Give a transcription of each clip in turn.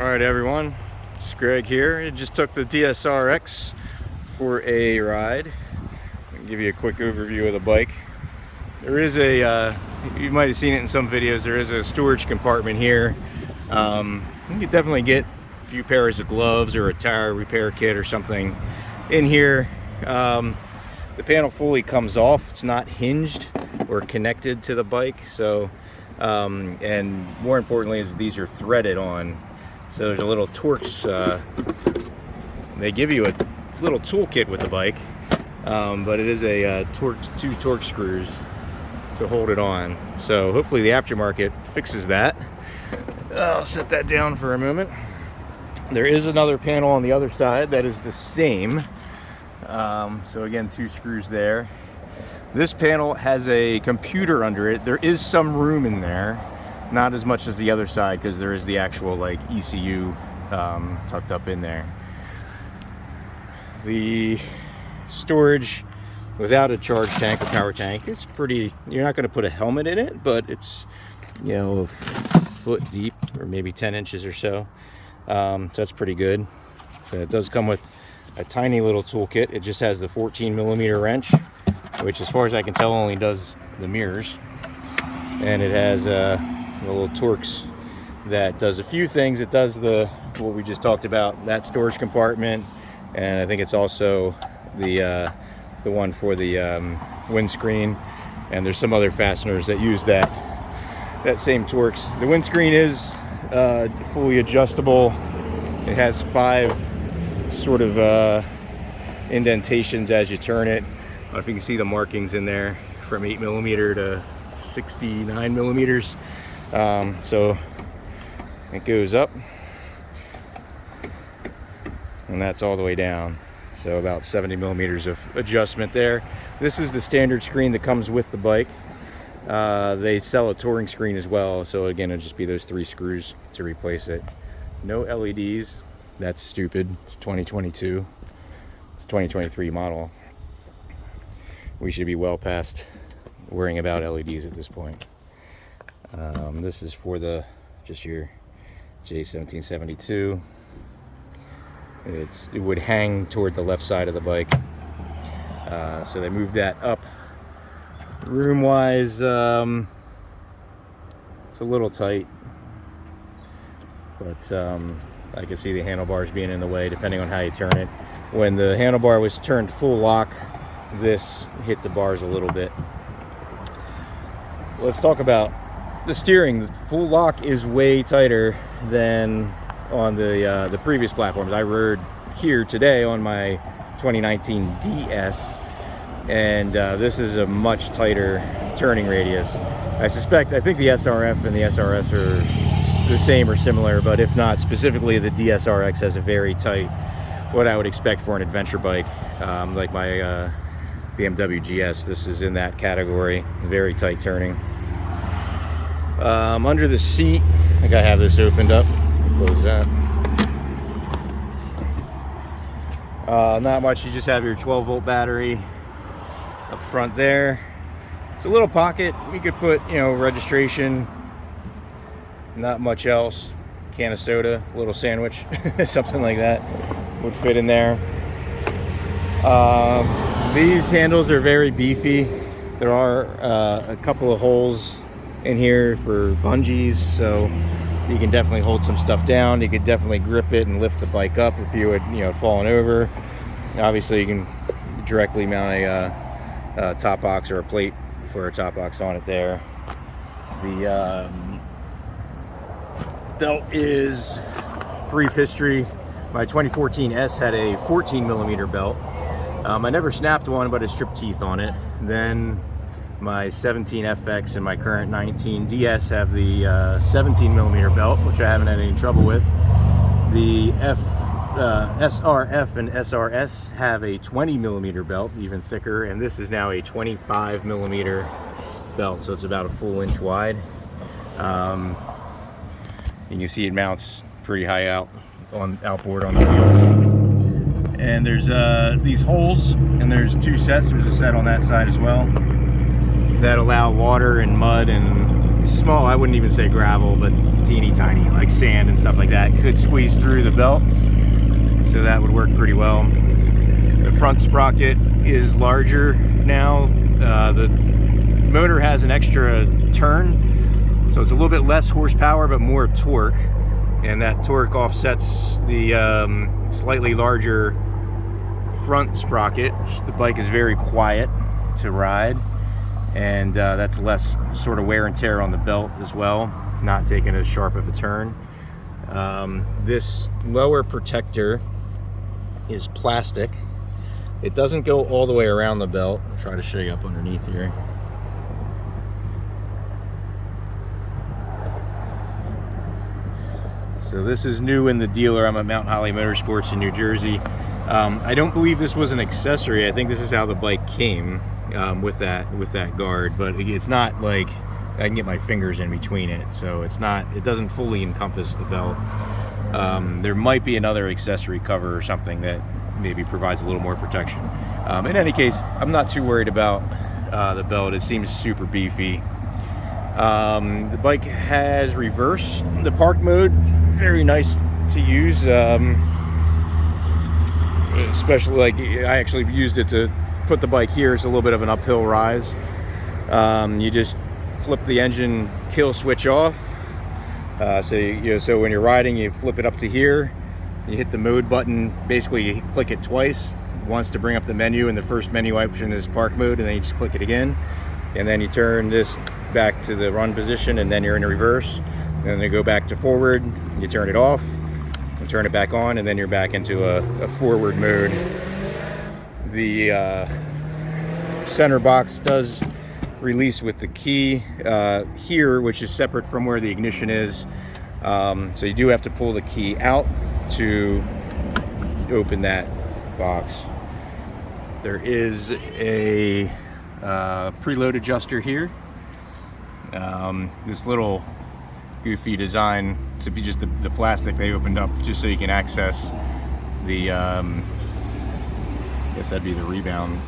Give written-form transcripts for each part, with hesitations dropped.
Alright everyone, it's Greg here. I just took the DSRX for a ride. I'll give you a quick overview of the bike. There is a, you might have seen it in some videos, there is a storage compartment here. You can definitely get a few pairs of gloves or a tire repair kit or something in here. The panel fully comes off. It's not hinged or connected to the bike. So, and more importantly is these are threaded on. So there's a little Torx, they give you a little toolkit with the bike, but it is a two Torx screws to hold it on. So hopefully the aftermarket fixes that. I'll set that down for a moment. There is another panel on the other side that is the same. So again, two screws there. This panel has a computer under it. There is some room in there. Not as much as the other side because there is the actual like ECU tucked up in there. The storage without a charge tank or power tank, it's pretty, you're not going to put a helmet in it, but it's, you know, a foot deep or maybe 10 inches or so. So that's pretty good. So it does come with a tiny little toolkit. It just has the 14mm wrench, which as far as I can tell only does the mirrors. And it has a little Torx that does a few things. It does what we just talked about, that storage compartment, and I think it's also the one for the windscreen, and there's some other fasteners that use that same Torx. The windscreen is fully adjustable. It has 5 sort of indentations as you turn it. I don't know if you can see the markings in there from 8mm to 69mm. So it goes up and that's all the way down, so about 70mm of adjustment there. This is the standard screen that comes with the bike. They sell a touring screen as well, so again it'll just be those 3 screws to replace it. No LEDs. That's stupid. It's 2022. It's 2023 model. We should be well past worrying about LEDs at this point. This is for just your J1772. It would hang toward the left side of the bike. So they moved that up. Room wise, it's a little tight, but I can see the handlebars being in the way depending on how you turn it. When the handlebar was turned full lock, this hit the bars a little bit. Let's talk about the steering. The full lock is way tighter than on the previous platforms. I rode here today on my 2019 DS, and this is a much tighter turning radius. I think the SRF and the SRS are the same or similar, but if not, specifically the DSRX has a very tight, what I would expect for an adventure bike, like my BMW GS. This is in that category, very tight turning. Under the seat, I think I have this opened up. Close that. Not much. You just have your 12-volt battery up front there. It's a little pocket. You could put, you know, registration. Not much else. Can of soda, a little sandwich, something like that would fit in there. These handles are very beefy. There are a couple of holes in here for bungees, so you can definitely hold some stuff down. You could definitely grip it and lift the bike up if you had, you know, fallen over. Obviously you can directly mount a top box or a plate for a top box on it there. The belt is brief history. My 2014 S had a 14mm belt. I never snapped one, but it stripped teeth on it. Then my 17 FX and my current 19 DS have the 17mm belt, which I haven't had any trouble with. The SRF and SRS have a 20mm belt, even thicker, and this is now a 25mm belt, so it's about a full inch wide. You can see it mounts pretty high outboard on the wheel. And there's these holes, and there's 2 sets. There's a set on that side as well that allow water and mud and small, I wouldn't even say gravel, but teeny tiny, like sand and stuff like that, could squeeze through the belt. So that would work pretty well. The front sprocket is larger now. The motor has an extra turn, so it's a little bit less horsepower but more torque, and that torque offsets the slightly larger front sprocket. The bike is very quiet to ride, and that's less sort of wear and tear on the belt as well, not taking as sharp of a turn. This lower protector is plastic. It doesn't go all the way around the belt. I'll try to show you up underneath here. So this is new in the dealer. I'm at Mount Holly Motorsports in New Jersey. I don't believe this was an accessory. I think this is how the bike came, with that guard, but it's not like I can get my fingers in between it, so it doesn't fully encompass the belt. There might be another accessory cover or something that maybe provides a little more protection. In any case, I'm not too worried about the belt. It seems super beefy. The bike has reverse. The park mode, very nice to use, especially like I actually used it to put the bike here. It's a little bit of an uphill rise. You just flip the engine kill switch off. So when you're riding, you flip it up to here. You hit the mode button, basically you click it twice, once to bring up the menu, and the first menu option is park mode, and then you just click it again, and then you turn this back to the run position, and then you're in reverse, and then you go back to forward, you turn it off and turn it back on, and then you're back into a forward mode. The center box does release with the key here, which is separate from where the ignition is, so you do have to pull the key out to open that box. There is a preload adjuster here. This little goofy design to be just the plastic they opened up just so you can access the I guess that'd be the rebound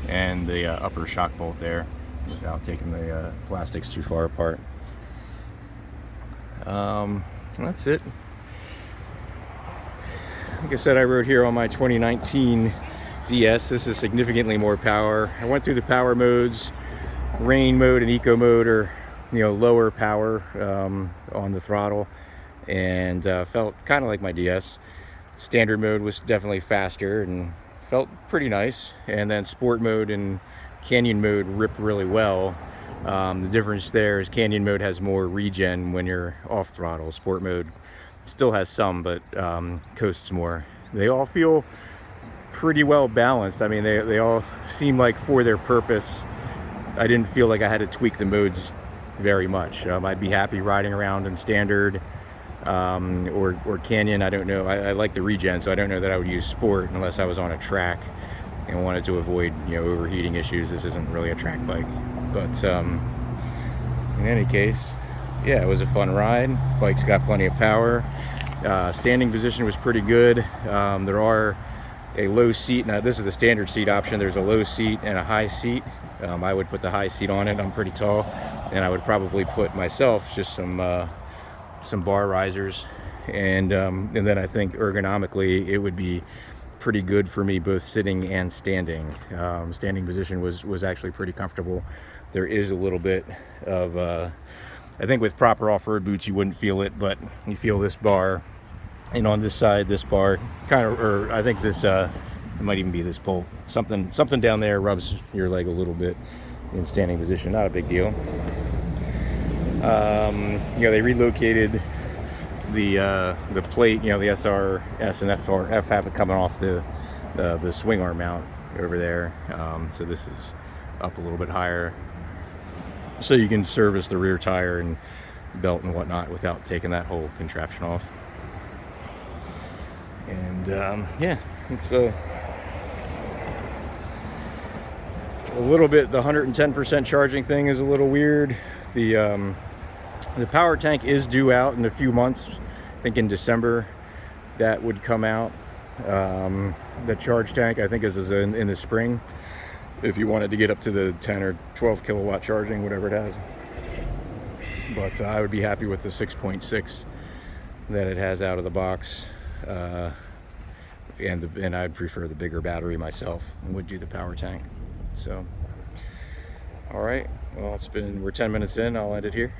and the upper shock bolt there without taking the plastics too far apart. That's it. Like I said, I rode here on my 2019 DS. This is significantly more power. I went through the power modes. Rain mode and eco mode are, lower power on the throttle, and felt kind of like my DS. Standard mode was definitely faster and felt pretty nice, and then sport mode and canyon mode rip really well. The difference there is canyon mode has more regen when you're off throttle. Sport mode still has some, but coasts more. They all feel pretty well balanced. I mean, they all seem like for their purpose. I didn't feel like I had to tweak the modes very much. I'd be happy riding around in standard or canyon. I don't know. I like the regen, so I don't know that I would use sport unless I was on a track and wanted to avoid overheating issues. This isn't really a track bike, but in any case, yeah, it was a fun ride. Bike's got plenty of power. Standing position was pretty good. There are a low seat. Now this is the standard seat option. There's a low seat and a high seat. I would put the high seat on it. I'm pretty tall, and I would probably put myself just some bar risers, and then I think ergonomically it would be pretty good for me both sitting and standing. Standing position was actually pretty comfortable. There is a little bit of I think with proper off-road boots you wouldn't feel it, but you feel this bar, and on this side this bar kind of, or I think this it might even be this bolt, something down there rubs your leg a little bit in standing position. Not a big deal. They relocated the plate. The SRS and F have it coming off the swing arm mount over there, so this is up a little bit higher, so you can service the rear tire and belt and whatnot without taking that whole contraption off. And yeah, it's a little bit, the 110% charging thing is a little weird. The power tank is due out in a few months. I think in December that would come out. The charge tank I think is in the spring, if you wanted to get up to the 10 or 12 kilowatt charging, whatever it has. but I would be happy with the 6.6 that it has out of the box. And I'd prefer the bigger battery myself and would do the power tank. So, all right, well, we're 10 minutes in. I'll end it here.